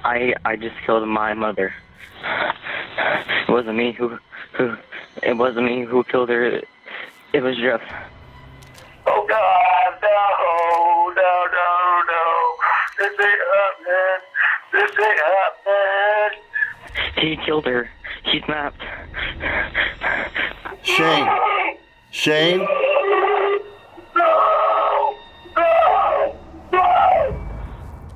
I just killed my mother. It wasn't me who killed her. It was Jeff. Oh God, no. This ain't happening. He killed her. He snapped. Shane? No.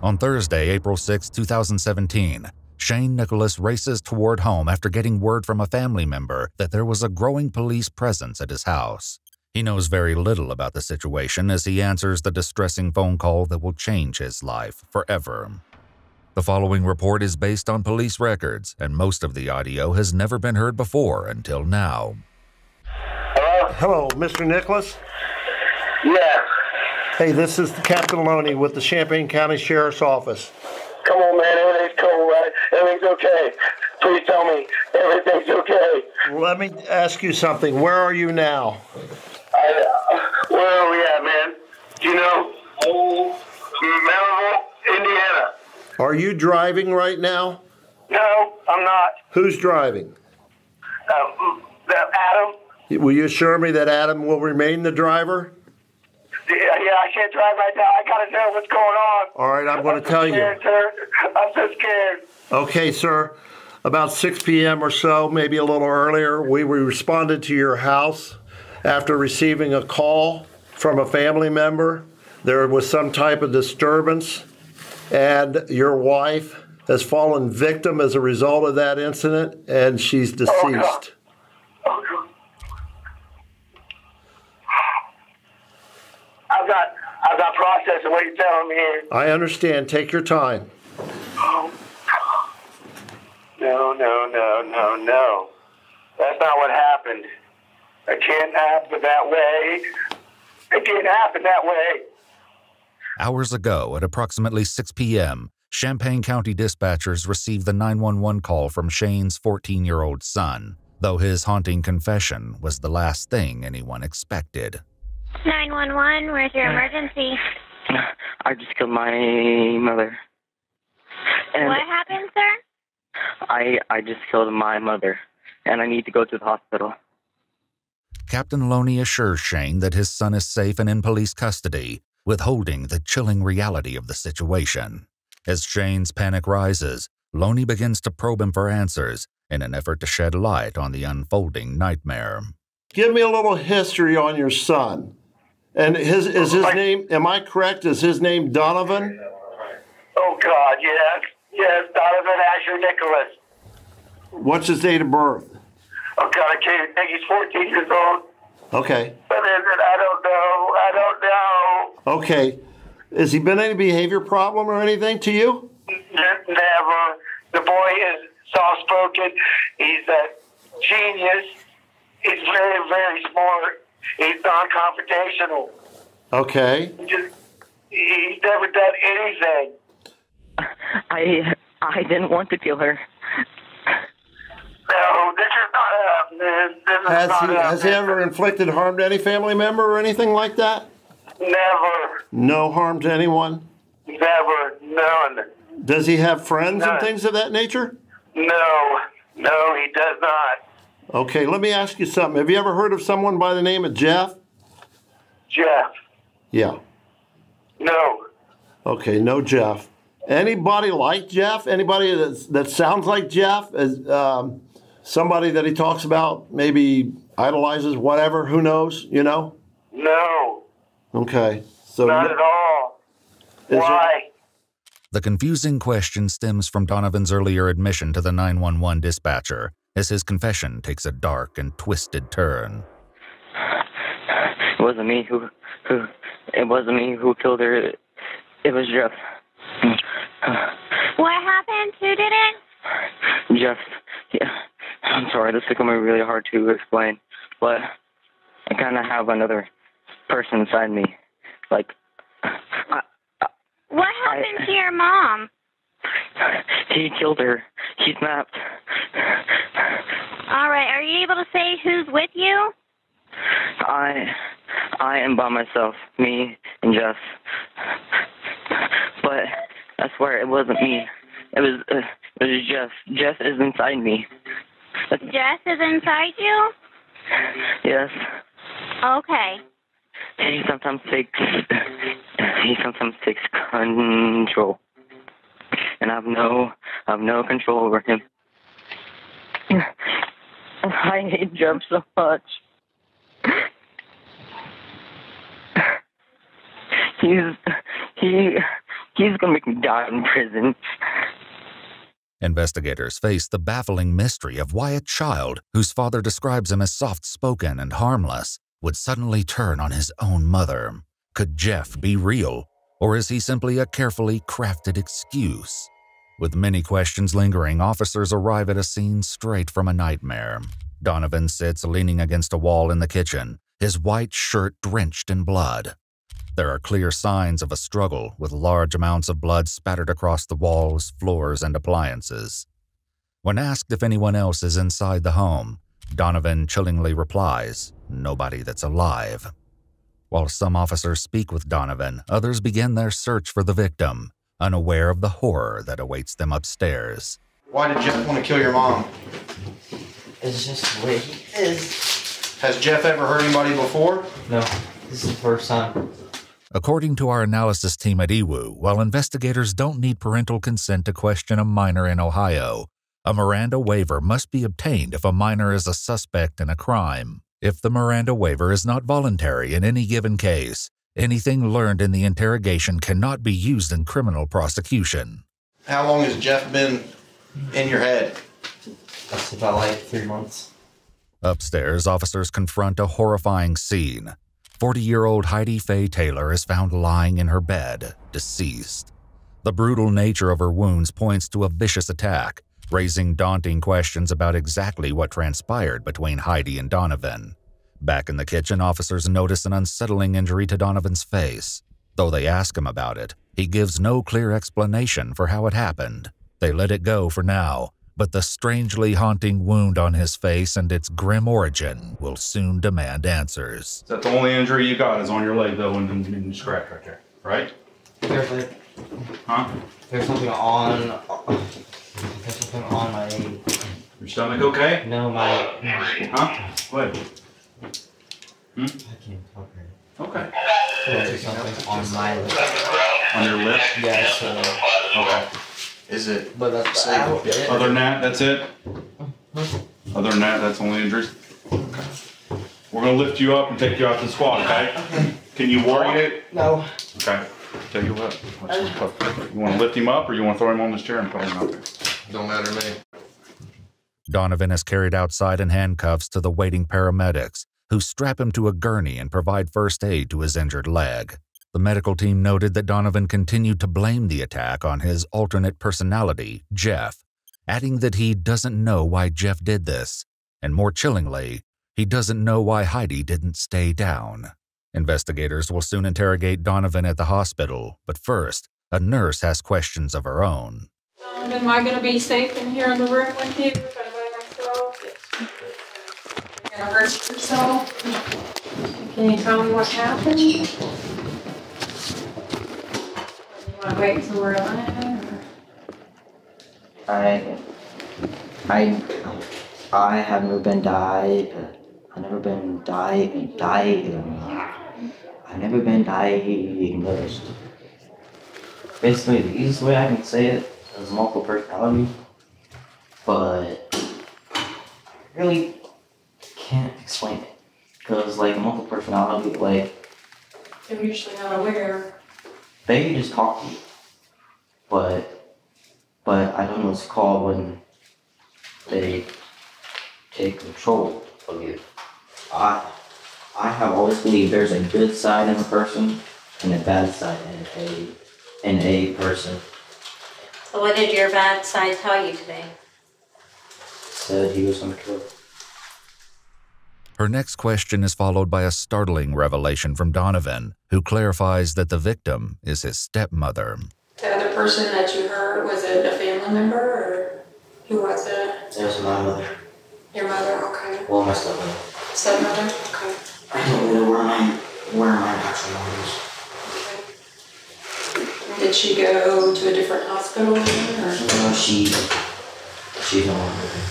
On Thursday, April 6, 2017, Shane Nicholas races toward home after getting word from a family member that there was a growing police presence at his house. He knows very little about the situation as he answers the distressing phone call that will change his life forever. The following report is based on police records, and most of the audio has never been heard before until now. Hello, Mr. Nicholas? Yeah. Hey, this is Captain Loney with the Champaign County Sheriff's Office. Come on, man. Everything's cool, right? Everything's okay. Please tell me everything's okay. Let me ask you something. Where are you now? Where are we at, man? Do you know? Melville, Indiana. Are you driving right now? No, I'm not. Who's driving? Adam. Will you assure me that Adam will remain the driver? Yeah, I can't drive right now. I gotta know what's going on. All right, I'm going to tell you. Sir. I'm so scared. Okay, sir. About 6 p.m. or so, maybe a little earlier, we responded to your house after receiving a call from a family member. There was some type of disturbance, and your wife has fallen victim as a result of that incident, and she's deceased. Oh, God. I'm not processing what you're telling me here. I understand. Take your time. Oh, no. That's not what happened. It can't happen that way. It can't happen that way. Hours ago, at approximately 6 p.m., Champaign County dispatchers received the 911 call from Shane's 14-year-old son, though his haunting confession was the last thing anyone expected. 911, where's your emergency? I just killed my mother. And what happened, sir? I just killed my mother, and I need to go to the hospital. Captain Loney assures Shane that his son is safe and in police custody, withholding the chilling reality of the situation. As Shane's panic rises, Loney begins to probe him for answers in an effort to shed light on the unfolding nightmare. Give me a little history on your son. And is his name, am I correct, is his name Donovan? Oh, God, yes. Yes, Donovan Nicholas. What's his date of birth? Oh, God, I think he's 14 years old. Okay. But I don't know. Okay. Has he been any behavior problem or anything to you? Never. The boy is soft-spoken. He's a genius. He's very, very smart. He's non-confrontational. Okay. He's never done anything. I didn't want to kill her. No, this is not happening. Has he ever inflicted harm to any family member or anything like that? Never. No harm to anyone? Never. None. Does he have friends None. and things of that nature? No, he does not. Okay, let me ask you something. Have you ever heard of someone by the name of Jeff? Jeff? Yeah. No. Okay, no Jeff. Anybody like Jeff? Anybody that sounds like Jeff? Somebody that he talks about, maybe idolizes, whatever, who knows, you know? No. Okay. So not at all. Why? The confusing question stems from Donovan's earlier admission to the 911 dispatcher, as his confession takes a dark and twisted turn. It wasn't me who killed her. It was Jeff. What happened? Who did it? Jeff. Yeah. I'm sorry, this is becoming really hard to explain, but I kind of have another person inside me. Like, what happened to your mom? He killed her. He snapped. All right, are you able to say who's with you? I am by myself, me and Jeff. But I swear it wasn't me Jeff. Jeff is inside me. Jess is inside you? Yes. Okay. He sometimes takes control, and I've no control over him. I hate Jeff so much. He's gonna make me die in prison. Investigators face the baffling mystery of why a child, whose father describes him as soft-spoken and harmless, would suddenly turn on his own mother. Could Jeff be real, or is he simply a carefully crafted excuse? With many questions lingering, officers arrive at a scene straight from a nightmare. Donovan sits leaning against a wall in the kitchen, his white shirt drenched in blood. There are clear signs of a struggle, with large amounts of blood spattered across the walls, floors, and appliances. When asked if anyone else is inside the home, Donovan chillingly replies, "Nobody that's alive." While some officers speak with Donovan, others begin their search for the victim, unaware of the horror that awaits them upstairs. Why did Jeff want to kill your mom? It's just the way he is. Has Jeff ever hurt anybody before? No, this is the first time. According to our analysis team at EWU, while investigators don't need parental consent to question a minor in Ohio, a Miranda waiver must be obtained if a minor is a suspect in a crime. If the Miranda waiver is not voluntary in any given case, anything learned in the interrogation cannot be used in criminal prosecution. How long has Jeff been in your head? That's about like 3 months. Upstairs, officers confront a horrifying scene. 40-year-old Heidi Faye Taylor is found lying in her bed, deceased. The brutal nature of her wounds points to a vicious attack, raising daunting questions about exactly what transpired between Heidi and Donovan. Back in the kitchen, officers notice an unsettling injury to Donovan's face. Though they ask him about it, he gives no clear explanation for how it happened. They let it go for now, but the strangely haunting wound on his face and its grim origin will soon demand answers. Is that the only injury you got is on your leg, though, and your scratch right there, right? There's like... Huh? There's something on... There's something on my... Your stomach okay? No, my... Huh? What? I can't talk right Okay. There's something on my lip. On your lip? Yeah, so... Okay. Is it? But that's about it. Other than that, that's it? Other than that, that's only injuries? Okay. We're going to lift you up and take you out to the squad, okay? Okay. Can you worry it? No. Okay. Tell you what. You want to lift him up or you want to throw him on this chair and put him out there? Don't matter to me. Donovan is carried outside in handcuffs to the waiting paramedics, who strap him to a gurney and provide first aid to his injured leg. The medical team noted that Donovan continued to blame the attack on his alternate personality, Jeff, adding that he doesn't know why Jeff did this, and more chillingly, he doesn't know why Heidi didn't stay down. Investigators will soon interrogate Donovan at the hospital, but first, a nurse has questions of her own. Am I going to be safe in here in the room with you if I'm by myself? You're going to hurt yourself? Can you tell me what happened? You want to wait till we're alone? I have never been died. I've never been diagnosed. Basically, the easiest way I can say it is multiple personality, but I really can't explain it. Because, like, multiple personality, like... I'm usually not aware. They just talk to you. But I don't know what it's called when they take control of you. I have always believed there's a good side in a person and a bad side in a person. So what did your bad side tell you today? Said he was gonna kill her. Her next question is followed by a startling revelation from Donovan, who clarifies that the victim is his stepmother. The other person that you heard, was it a family member or who was it? It was my mother. Your mother, okay. Well, my stepmother. Stepmother, okay. I don't know where my actual mother is. Okay. Did she go to a different hospital then, or? she's no longer there.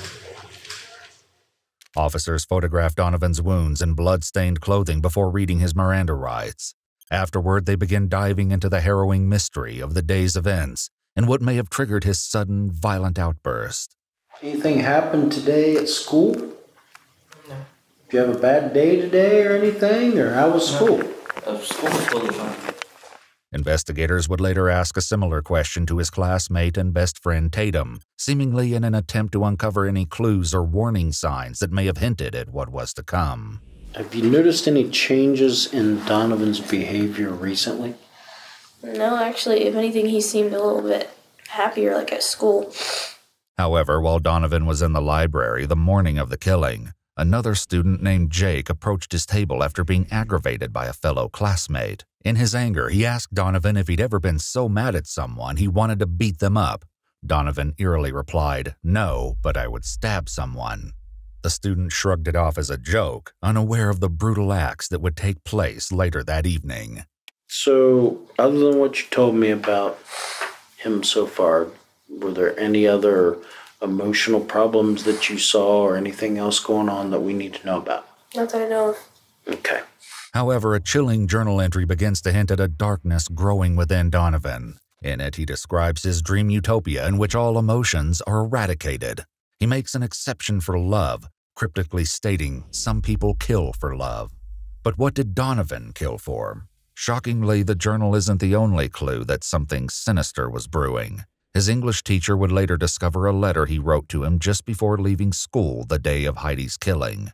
Officers photographed Donovan's wounds and blood-stained clothing before reading his Miranda rights. Afterward, they began diving into the harrowing mystery of the day's events and what may have triggered his sudden, violent outburst. Anything happened today at school? No. Did you have a bad day today or anything? Or how was school? School was totally fine. Investigators would later ask a similar question to his classmate and best friend Tatum, seemingly in an attempt to uncover any clues or warning signs that may have hinted at what was to come. Have you noticed any changes in Donovan's behavior recently? No, actually, if anything, he seemed a little bit happier, like at school. However, while Donovan was in the library the morning of the killing, another student named Jake approached his table after being aggravated by a fellow classmate. In his anger, he asked Donovan if he'd ever been so mad at someone he wanted to beat them up. Donovan eerily replied, "No, but I would stab someone." The student shrugged it off as a joke, unaware of the brutal acts that would take place later that evening. So, other than what you told me about him so far, were there any other emotional problems that you saw or anything else going on that we need to know about? Not that I know of. Okay. However, a chilling journal entry begins to hint at a darkness growing within Donovan. In it, he describes his dream utopia in which all emotions are eradicated. He makes an exception for love, cryptically stating some people kill for love. But what did Donovan kill for? Shockingly, the journal isn't the only clue that something sinister was brewing. His English teacher would later discover a letter he wrote to him just before leaving school the day of Heidi's killing.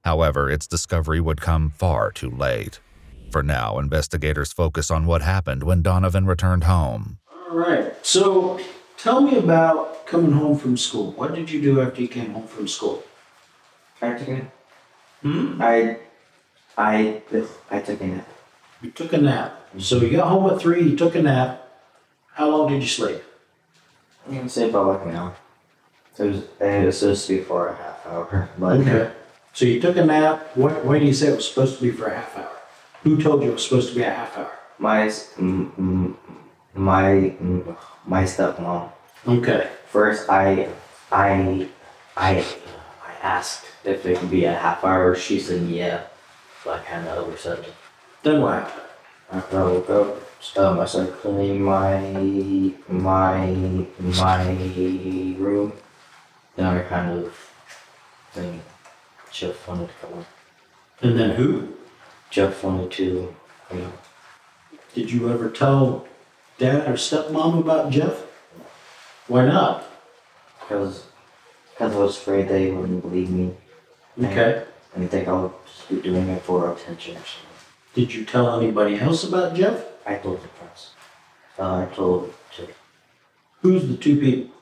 However, its discovery would come far too late. For now, investigators focus on what happened when Donovan returned home. All right. So, tell me about coming home from school. What did you do after you came home from school? I took a nap. I took a nap. You took a nap. So you got home at 3, you took a nap. How long did you sleep? I'm going to say about like an hour. It was supposed to be for a half hour. But okay. So you took a nap. Why do you say it was supposed to be for a half hour? Who told you it was supposed to be a half hour? My stepmom. Okay. First, I asked if it could be a half hour. She said yeah. So I kind of oversaid it. Then what happened? After I woke up, I started cleaning my room. Then I kind of Jeff wanted to come in. And then who? Jeff wanted to come in. Did you ever tell Dad or stepmom about Jeff? Why not? Because I was afraid they wouldn't believe me. Okay. And think I was just doing it for attention or something. Did you tell anybody else about Jeff? I told the press. I told Jeff. Who's the two people?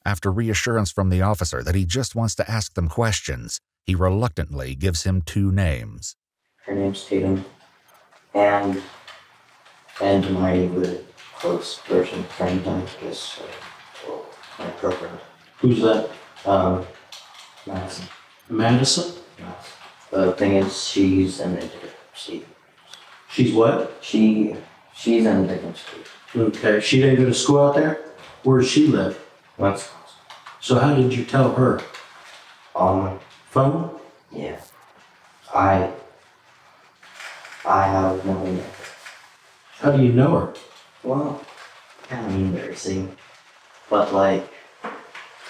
After reassurance from the officer that he just wants to ask them questions, he reluctantly gives him 2 names. Her name's Tatum. And my really close person, friend, I guess, my girlfriend. Who's that? Madison. Madison? Madison. The thing is, she's in a different state. She's what? She's in a different state. Okay. She didn't go to school out there? Where does she live? Wisconsin. So how did you tell her? On my phone? Yeah. I have no idea. How do you know her? Well, I don't mean embarrassing, but like.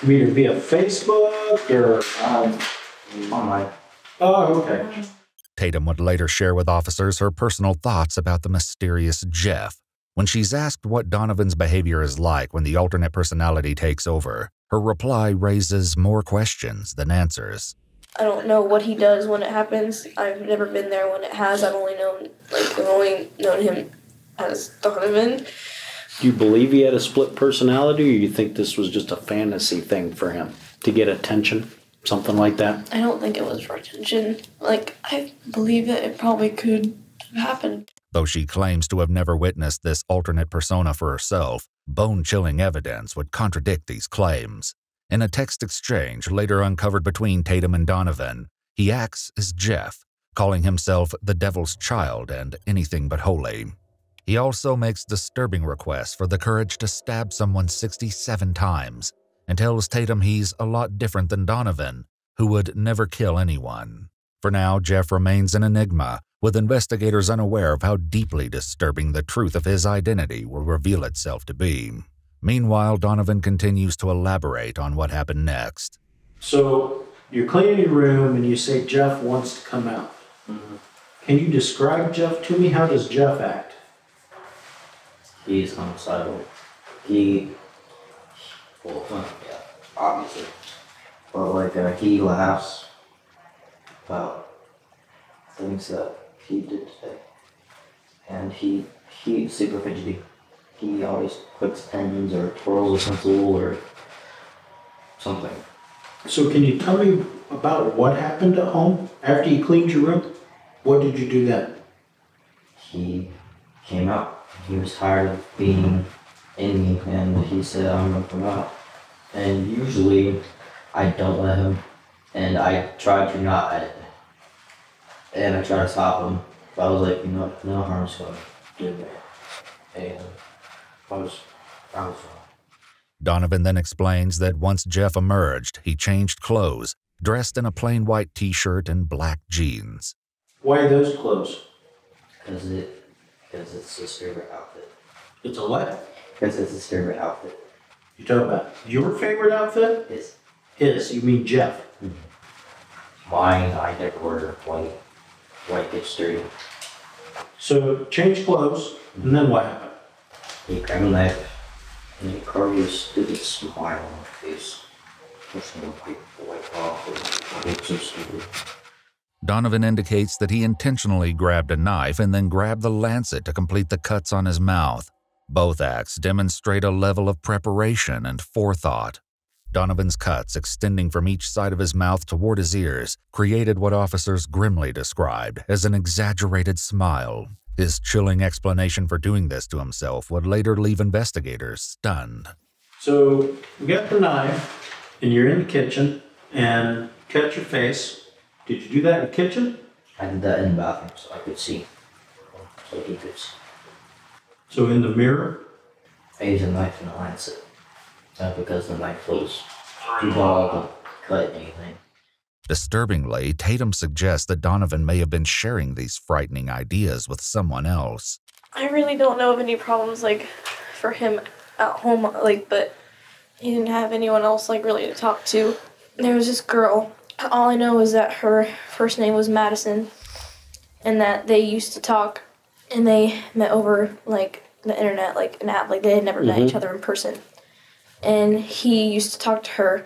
Either via Facebook or online. Oh, okay. Tatum would later share with officers her personal thoughts about the mysterious Jeff. When she's asked what Donovan's behavior is like when the alternate personality takes over, her reply raises more questions than answers. I don't know what he does when it happens. I've never been there when it has. I've only known him as Donovan. Do you believe he had a split personality, or you think this was just a fantasy thing for him to get attention? Something like that? I don't think it was for attention. I believe that it probably could have happened. Though she claims to have never witnessed this alternate persona for herself, bone-chilling evidence would contradict these claims. In a text exchange later uncovered between Tatum and Donovan, he acts as Jeff, calling himself the devil's child and anything but holy. He also makes disturbing requests for the courage to stab someone 67 times and tells Tatum he's a lot different than Donovan, who would never kill anyone. For now, Jeff remains an enigma, with investigators unaware of how deeply disturbing the truth of his identity will reveal itself to be. Meanwhile, Donovan continues to elaborate on what happened next. So, you're cleaning your room and you say Jeff wants to come out. Mm-hmm. Can you describe Jeff to me? How does Jeff act? He's homicidal. Yeah, obviously. But like, he laughs about things that he did today. And he's super fidgety. He always clicks pens or twirls a pencil or something. So can you tell me about what happened at home after you cleaned your room? What did you do then? He came out. He was tired of being in me, and he said, I'm gonna come out. And usually, I don't let him, and I try to not, and I try to stop him. But I was like, no harm's gonna do me. And I was wrong. Donovan then explains that once Jeff emerged, he changed clothes, dressed in a plain white t-shirt and black jeans. Why those clothes? Because it's his favorite outfit. It's a what? Because it's his favorite outfit. You talking about your favorite outfit? His. His, you mean Jeff? Mm-hmm. Mine, I never order white gets dirty. So, change clothes, and then what happened? He grabbed a knife, and he carved his stupid smile on my face. Pushing the white off, it looks so stupid. Donovan indicates that he intentionally grabbed a knife and then grabbed the lancet to complete the cuts on his mouth. Both acts demonstrate a level of preparation and forethought. Donovan's cuts, extending from each side of his mouth toward his ears, created what officers grimly described as an exaggerated smile. His chilling explanation for doing this to himself would later leave investigators stunned. So, you got the knife, and you're in the kitchen, and cut your face. Did you do that in the kitchen? I did that in the bathroom so I could see. So he could see. So in the mirror? I used a knife and a lancet. Not because the knife was too long to cut anything. Disturbingly, Tatum suggests that Donovan may have been sharing these frightening ideas with someone else. I really don't know of any problems, for him at home, but he didn't have anyone else, really to talk to. There was this girl. All I know is that her first name was Madison, and that they used to talk, and they met over, the internet, an app. They had never met each other in person. And he used to talk to her.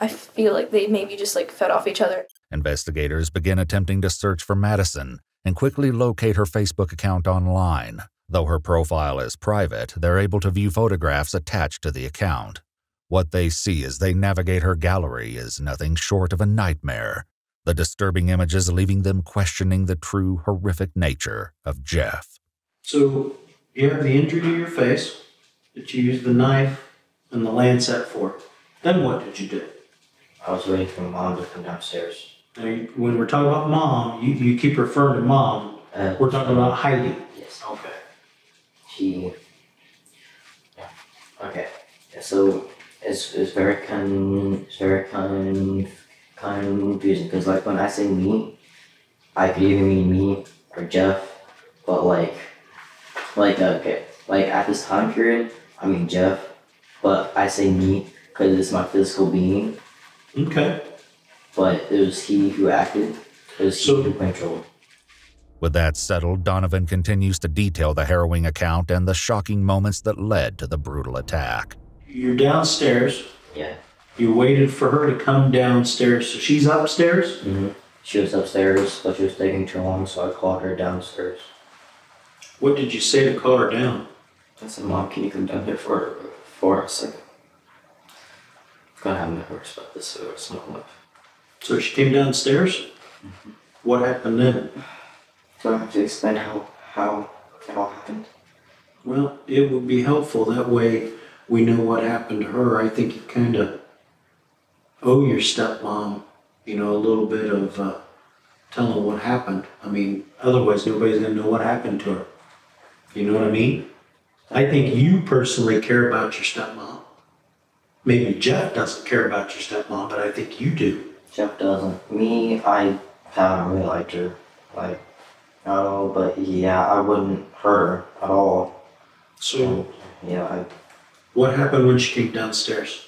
I feel like they maybe just, fed off each other. Investigators begin attempting to search for Madison and quickly locate her Facebook account online. Though her profile is private, they're able to view photographs attached to the account. What they see as they navigate her gallery is nothing short of a nightmare, the disturbing images leaving them questioning the true horrific nature of Jeff. So, you have the injury to your face that you used the knife and the lancet for. Then what did you do? I was waiting for Mom to come downstairs. Now, when we're talking about Mom, you keep referring to Mom. We're talking about Heidi. Yes. Okay. Okay. So it's very confusing because when I say me, I could either mean me or Jeff, but at this time period, I mean Jeff, but I say me because it's my physical being. Okay. But it was he who acted. It was he who controlled. With that settled, Donovan continues to detail the harrowing account and the shocking moments that led to the brutal attack. You're downstairs. Yeah. You waited for her to come downstairs. So she's upstairs? Mm-hmm. She was upstairs, but she was taking too long, so I called her downstairs. What did you say to call her down? I said, Mom, can you come down here for a second? I'm gonna have my horse about this so it's not enough. So she came downstairs? Mm-hmm. What happened then? Do I have to explain how it all happened? Well, it would be helpful. That way we know what happened to her. I think you kind of owe your stepmom, a little bit of telling what happened. I mean, otherwise nobody's going to know what happened to her. You know what I mean? I think you personally care about your stepmom. Maybe Jeff doesn't care about your stepmom, but I think you do. Jeff doesn't. Me, I haven't really liked her. Like, oh, but yeah, I wouldn't hurt her at all. So, yeah, what happened when she came downstairs?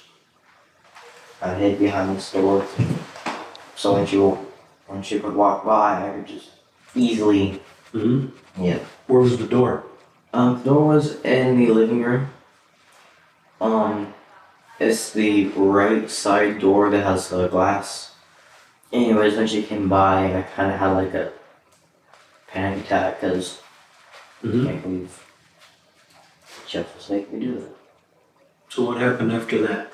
I hid behind the door. So when she would walk by, I could just easily. Mm-hmm. Yeah. Where was the door? The door was in the living room. It's the right side door that has the glass. Anyways, when she came by, I kind of had like a panic attack because I can't believe Jeff was making me do that. So what happened after that?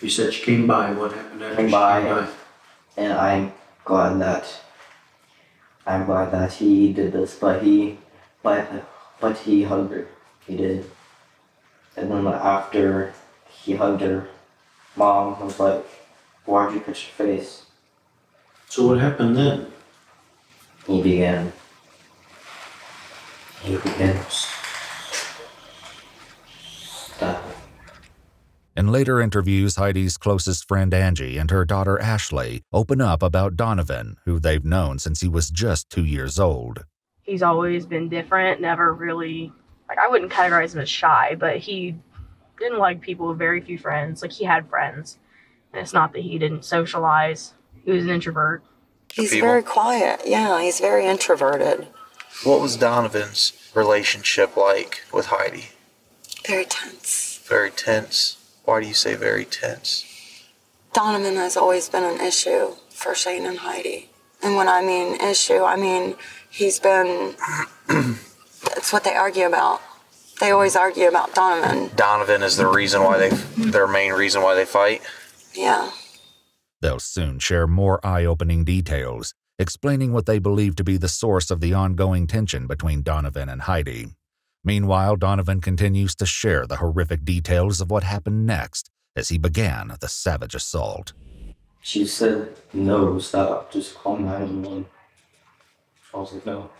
You said she came by. What happened after she came by? And I'm glad that he did this, but he hugged her. He did. And then after he hugged her, Mom was like, "Why'd you touch your face?" So what happened then? He began. Stop. In later interviews, Heidi's closest friend Angie and her daughter Ashley open up about Donovan, who they've known since he was just 2 years old. He's always been different, never really, I wouldn't categorize him as shy, but he didn't like people with very few friends. He had friends. And it's not that he didn't socialize. He was an introvert. He's very quiet. Yeah, he's very introverted. What was Donovan's relationship like with Heidi? Very tense. Very tense. Why do you say very tense? Donovan has always been an issue for Shane and Heidi. And when I mean issue, I mean he's been, that's what they argue about. They always argue about Donovan. Donovan is the reason why their main reason why they fight? Yeah. They'll soon share more eye-opening details, explaining what they believe to be the source of the ongoing tension between Donovan and Heidi. Meanwhile, Donovan continues to share the horrific details of what happened next as he began the savage assault. She said, "No, stop, just call 911. I was like, no.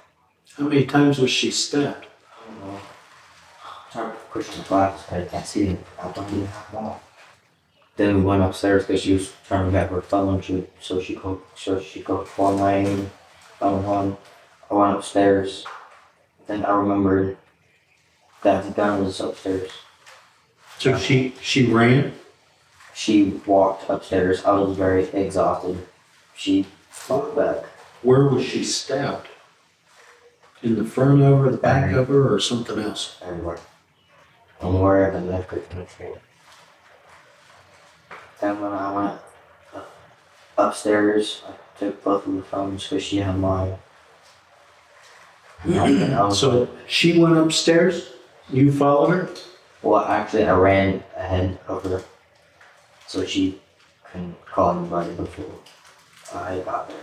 How many times was she stabbed? I don't know. I'm trying to push the glasses because I can't see it. I don't even have them on. Then we went upstairs because she was trying to get her phone, so she could call 911. I went upstairs. Then I remembered that the gun was upstairs. So she ran? She walked upstairs. I was very exhausted. She fought back. Where was she stabbed? In the front of her, the back of her, or something else? Everywhere. Anywhere the knife could penetrate. Then when I went upstairs, I took both of the phones because she had mine. So she went upstairs? You followed her? Well, actually, I ran ahead of her so she couldn't call anybody before I got there.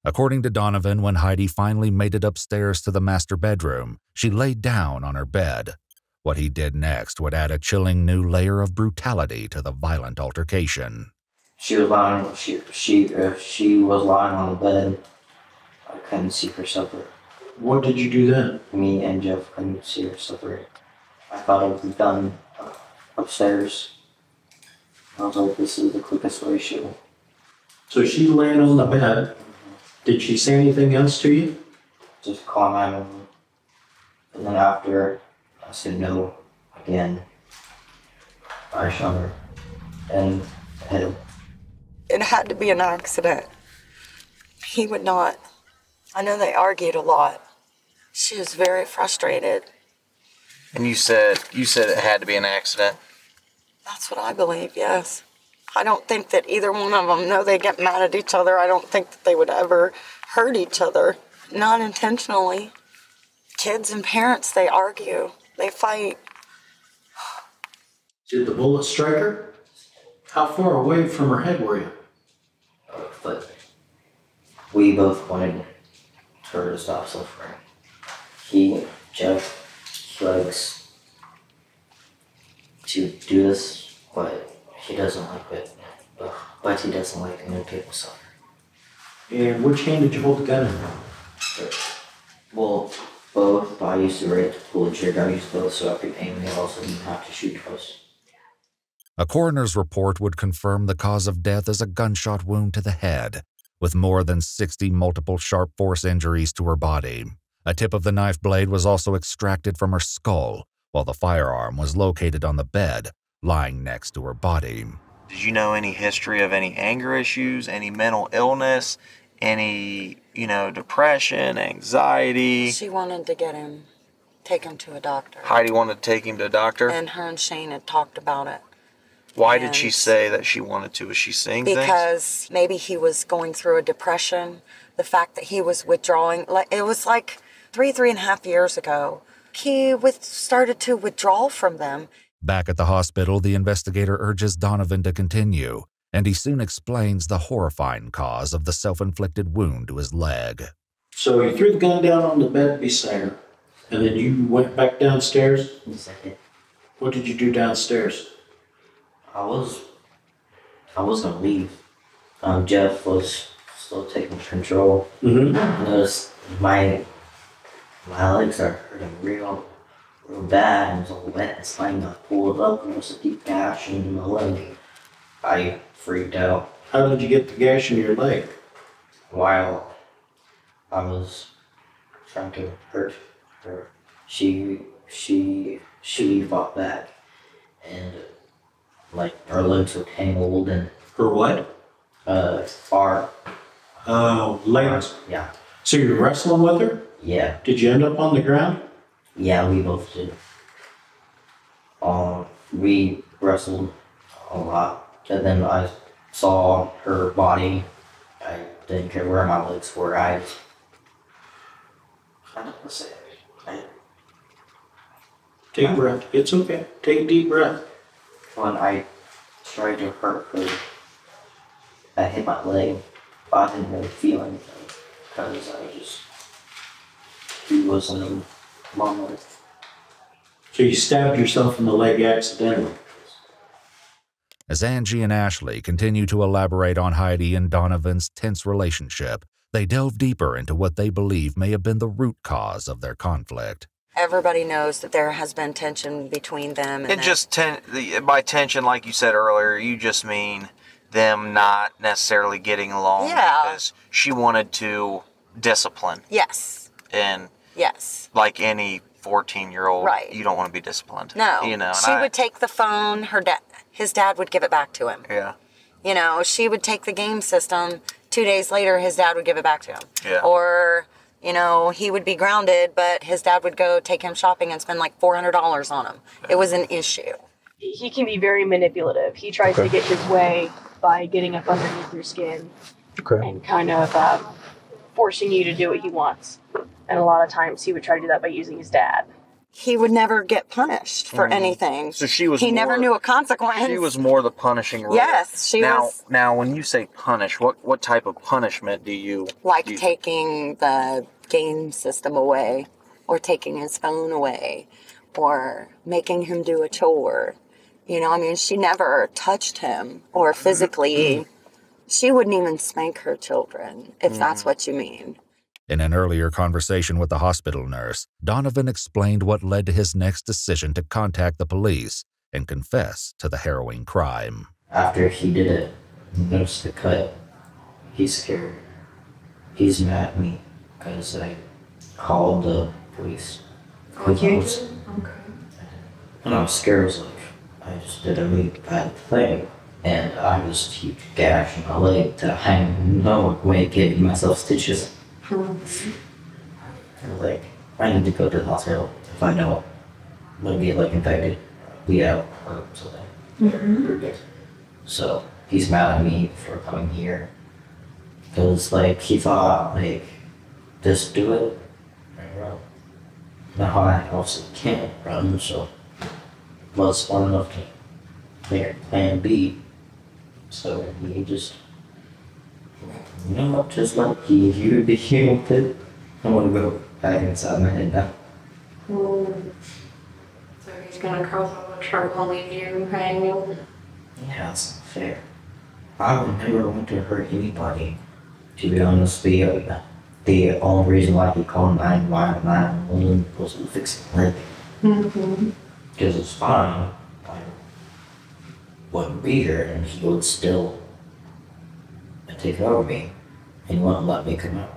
According to Donovan, when Heidi finally made it upstairs to the master bedroom, she laid down on her bed. What he did next would add a chilling new layer of brutality to the violent altercation. She was lying. She was lying on the bed. I couldn't see her separate. What did you do then? Me and Jeff couldn't see her separate. I thought it was done upstairs. I was like, this is the quickest way she will. So she laying on the bed. Did she say anything else to you? Just call 911. And then after I said no again, I shot her and hit him. It had to be an accident. He would not. I know they argued a lot. She was very frustrated. And you said it had to be an accident? That's what I believe, yes. I don't think that either one of them know they get mad at each other. I don't think that they would ever hurt each other. Not intentionally. Kids and parents, they argue. They fight. Did the bullet strike her? How far away from her head were you? But we both wanted her to stop suffering. Jeff likes to do this, but he doesn't like it. But he doesn't like when people suffer. And which hand did you hold the gun in? Well, both, but I used to rate to pull the trigger. I used both so I could aim and also didn't have to shoot twice. A coroner's report would confirm the cause of death as a gunshot wound to the head, with more than 60 multiple sharp force injuries to her body. A tip of the knife blade was also extracted from her skull, while the firearm was located on the bed, lying next to her body. Did you know any history of any anger issues, any mental illness, any, depression, anxiety? She wanted to take him to a doctor. Heidi wanted to take him to a doctor? And her and Shane had talked about it. Why did she say that she wanted to? Was she saying things? Because maybe he was going through a depression. The fact that he was withdrawing, it was like 3.5 years ago. He started to withdraw from them. Back at the hospital, the investigator urges Donovan to continue, and he soon explains the horrifying cause of the self-inflicted wound to his leg. So you threw the gun down on the bed beside her, and then you went back downstairs? Yes, I did. What did you do downstairs? I was gonna leave. Jeff was still taking control. Mm-hmm. I noticed my legs are hurting real bad, and it was all wet and slimy. I pulled up and there was a deep gash in my leg. I freaked out. How did you get the gash in your leg? While I was trying to hurt her, she fought back, and her legs were tangled and. Her what? Our. Oh, legs. Yeah. So you're wrestling with her? Yeah. Did you end up on the ground? Yeah, we both did. We wrestled a lot, and then I saw her body. I didn't care where my legs were. I don't know what to say. Take a breath. It's okay. Take a deep breath. When I tried to hurt her, I hit my leg, but I didn't really feel anything because he was in a moment. So you stabbed yourself in the leg accidentally? As Angie and Ashley continue to elaborate on Heidi and Donovan's tense relationship, they delve deeper into what they believe may have been the root cause of their conflict. Everybody knows that there has been tension between them. And by tension, like you said earlier, you just mean them not necessarily getting along because she wanted to discipline. Yes. And yes, like any 14-year-old, right. You don't want to be disciplined. No. She would take the phone. His dad would give it back to him. Yeah. She would take the game system. 2 days later, his dad would give it back to him. Yeah. Or, he would be grounded, but his dad would go take him shopping and spend like $400 on him. It was an issue. He can be very manipulative. He tries to get his way by getting up underneath your skin and kind of forcing you to do what he wants. And a lot of times he would try to do that by using his dad. He would never get punished for anything. So he never knew a consequence. She was more the punishing role. Yes, she was. Now, when you say punish, what type of punishment do you... taking the game system away, or taking his phone away, or making him do a chore. She never touched him, or physically. She wouldn't even spank her children, if that's what you mean. In an earlier conversation with the hospital nurse, Donovan explained what led to his next decision to contact the police and confess to the harrowing crime. After he did it, noticed the cut, he's scared. He's mad at me because I called the police. Okay. And I was scared. I was like, I just did a really bad thing. And I was a huge gash in my leg that I had no way of giving myself stitches. I was like, I need to go to the hospital if I know I'm gonna get infected, bleed out, or something. So he's mad at me for coming here because he thought just do it and run. Now I also can't run, so was smart enough to make plan B. So he just. Just like you be human too. I want to go back inside my head now. So he's gonna cause all the trouble in you hanging? Yeah, that's not fair. I would never want to hurt anybody. To be honest with you, the only reason why he called 911 was to fix everything. Mm-hmm. Because it's fine. I wouldn't be here, and he would still take over me. He wouldn't let me come out.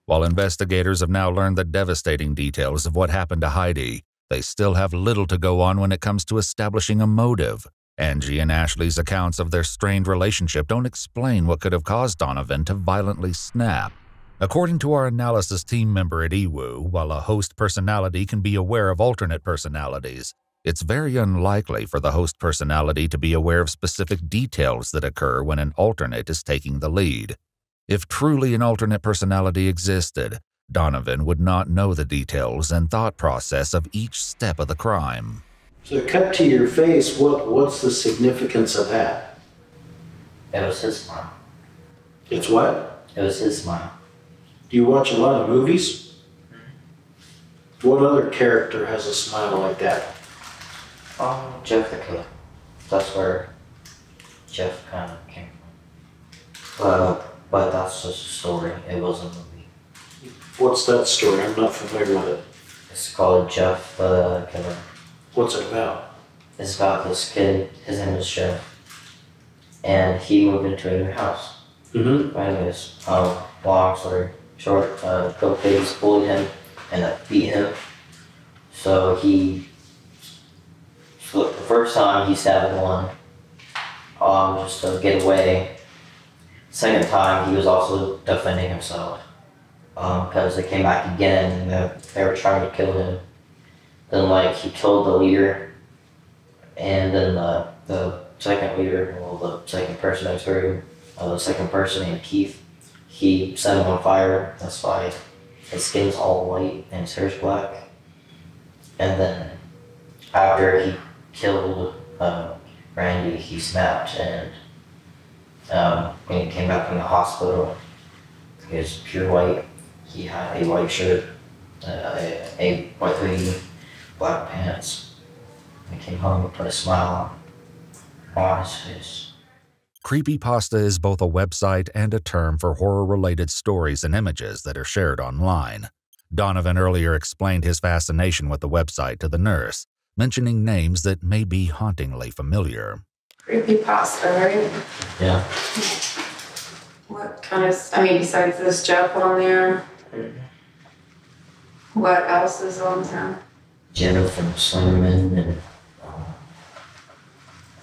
While investigators have now learned the devastating details of what happened to Heidi, they still have little to go on when it comes to establishing a motive. Angie and Ashley's accounts of their strained relationship don't explain what could have caused Donovan to violently snap. According to our analysis team member at EWU, while a host personality can be aware of alternate personalities, it's very unlikely for the host personality to be aware of specific details that occur when an alternate is taking the lead. If truly an alternate personality existed, Donovan would not know the details and thought process of each step of the crime. So cut to your face, what's the significance of that? It was his smile. It's what? It was his smile. Do you watch a lot of movies? What other character has a smile like that? Jeff the Killer. That's where Jeff kind of came from. But that's just a story. It wasn't a movie. What's that story? I'm not familiar with it. It's called Jeff the Killer. What's it about? It's about this kid. His name is Jeff. And he moved into a new house. Mm-hmm. Anyways, long story short, Bill Pigs bullied him and beat him. So the first time he stabbed one, just to get away. Second time he was also defending himself, because they came back again and they were trying to kill him. Then he killed the leader, and then the second leader, the second person I threw, the second person named Keith, he set him on fire. That's why his skin's all white and his hair's black. And then after he killed Randy, he snapped, and when he came back from the hospital, he was pure white. He had a white shirt, a white hoodie, black pants. When he came home, he put a smile on his face. Creepypasta is both a website and a term for horror-related stories and images that are shared online. Donovan earlier explained his fascination with the website to the nurse, mentioning names that may be hauntingly familiar. Creepypasta, right? Yeah. What kind of, besides this Jeff on there, what else is on there? Jenna from Slenderman and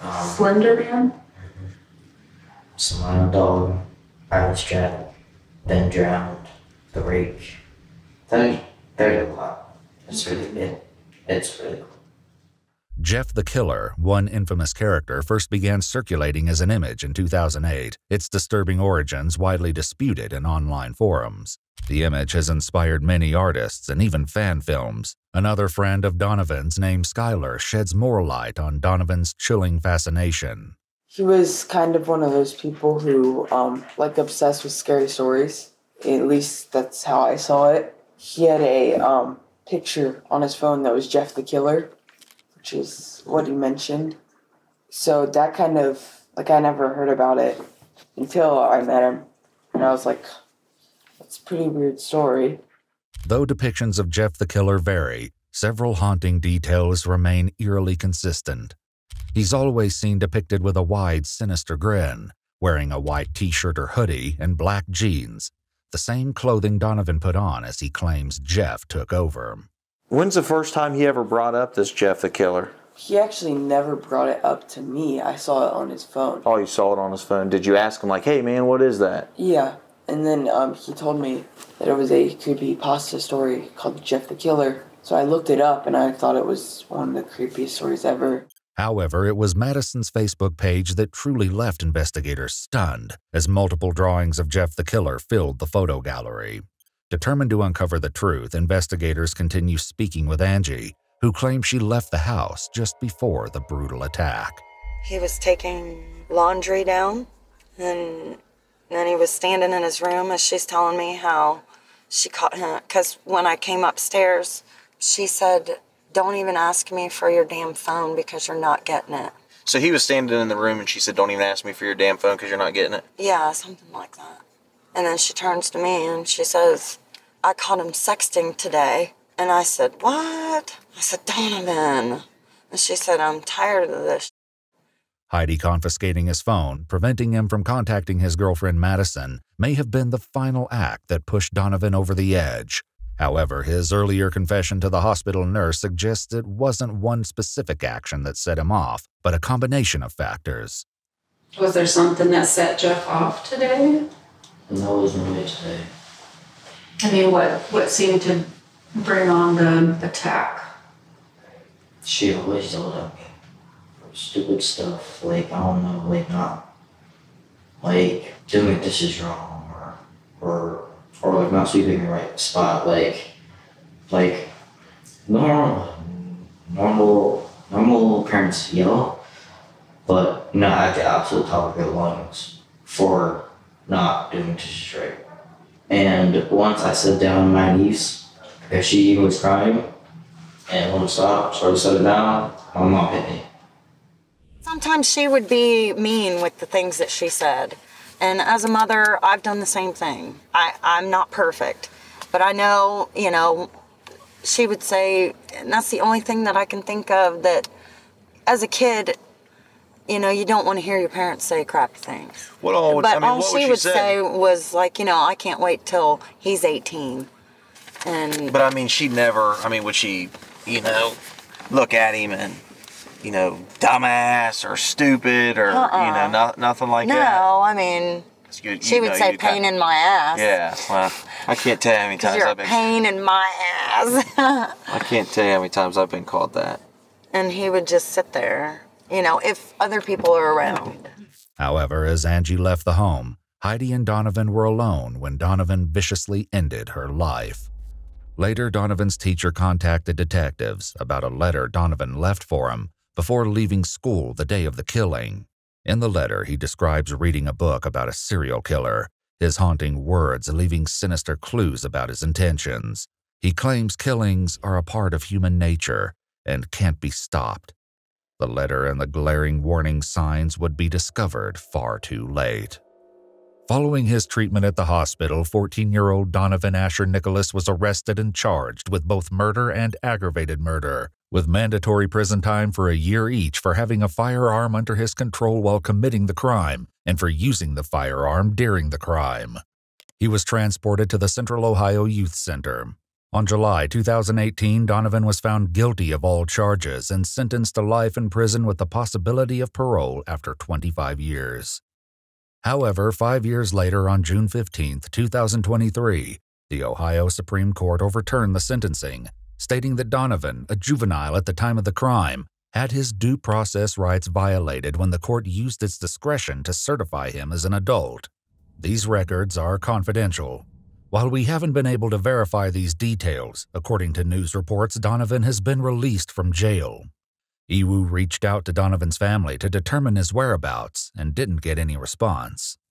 Slenderman? Slime Dog, Alice Jack, Ben Drowned, The Rake. There's a lot. It's really cool. Jeff the Killer, one infamous character, first began circulating as an image in 2008, its disturbing origins widely disputed in online forums. The image has inspired many artists and even fan films. Another friend of Donovan's named Skylar sheds more light on Donovan's chilling fascination. He was kind of one of those people who, obsessed with scary stories. At least that's how I saw it. He had a picture on his phone that was Jeff the Killer, which is what he mentioned. So that kind of, I never heard about it until I met him. And I was like, that's a pretty weird story. Though depictions of Jeff the Killer vary, several haunting details remain eerily consistent. He's always seen depicted with a wide, sinister grin, wearing a white t-shirt or hoodie and black jeans, the same clothing Donovan put on as he claims Jeff took over. When's the first time he ever brought up this Jeff the Killer? He actually never brought it up to me. I saw it on his phone. Oh, you saw it on his phone. Did you ask him, hey man, what is that? Yeah, and then he told me that it was a creepypasta story called Jeff the Killer. So I looked it up and I thought it was one of the creepiest stories ever. However, it was Madison's Facebook page that truly left investigators stunned, as multiple drawings of Jeff the Killer filled the photo gallery. Determined to uncover the truth, investigators continue speaking with Angie, who claims she left the house just before the brutal attack. He was taking laundry down, and then he was standing in his room, and she's telling me how she caught him, because when I came upstairs, she said, "Don't even ask me for your damn phone because you're not getting it." So he was standing in the room and she said, don't even ask me for your damn phone because you're not getting it? Yeah, something like that. And then she turns to me and she says, I caught him sexting today. And I said, what? I said, Donovan. And she said, I'm tired of this. Heidi confiscating his phone, preventing him from contacting his girlfriend Madison, may have been the final act that pushed Donovan over the edge. However, his earlier confession to the hospital nurse suggests it wasn't one specific action that set him off, but a combination of factors. Was there something that set Jeff off today? No, it wasn't really today. I mean, what seemed to bring on the attack? She always yelled at me for stupid stuff, like, I don't know, like, not, like, doing this is wrong, or like not sweeping the right spot, like normal parents yell, but not at the absolute top of their lungs for not doing dishes right. And once I sat down on my knees, because she was crying, and wouldn't stop, so I set it down, my mom hit me. Sometimes she would be mean with the things that she said. And as a mother, I've done the same thing. I'm not perfect, but I know, you know, she would say, and that's the only thing that I can think of, that as a kid, you know, you don't want to hear your parents say crappy things. What all she would say was like, you know, I can't wait till he's 18. And but I mean, she never, would she, you know, look at him and, you know, dumbass or stupid or, you know, nothing like that? No, I mean, she would say pain in my ass. Yeah, well, I can't tell you how many times I've been... pain in my ass. I can't tell you how many times I've been called that. And he would just sit there, you know, if other people are around. However, as Angie left the home, Heidi and Donovan were alone when Donovan viciously ended her life. Later, Donovan's teacher contacted detectives about a letter Donovan left for him before leaving school the day of the killing. In the letter, he describes reading a book about a serial killer, his haunting words leaving sinister clues about his intentions. He claims killings are a part of human nature and can't be stopped. The letter and the glaring warning signs would be discovered far too late. Following his treatment at the hospital, 14-year-old Donovan Asher Nicholas was arrested and charged with both murder and aggravated murder, with mandatory prison time for a year each for having a firearm under his control while committing the crime and for using the firearm during the crime. He was transported to the Central Ohio Youth Center. On July 2018, Donovan was found guilty of all charges and sentenced to life in prison with the possibility of parole after 25 years. However, 5 years later, on June 15, 2023, the Ohio Supreme Court overturned the sentencing, stating that Donovan, a juvenile at the time of the crime, had his due process rights violated when the court used its discretion to certify him as an adult. These records are confidential. While we haven't been able to verify these details, according to news reports, Donovan has been released from jail. Iwu reached out to Donovan's family to determine his whereabouts and didn't get any response.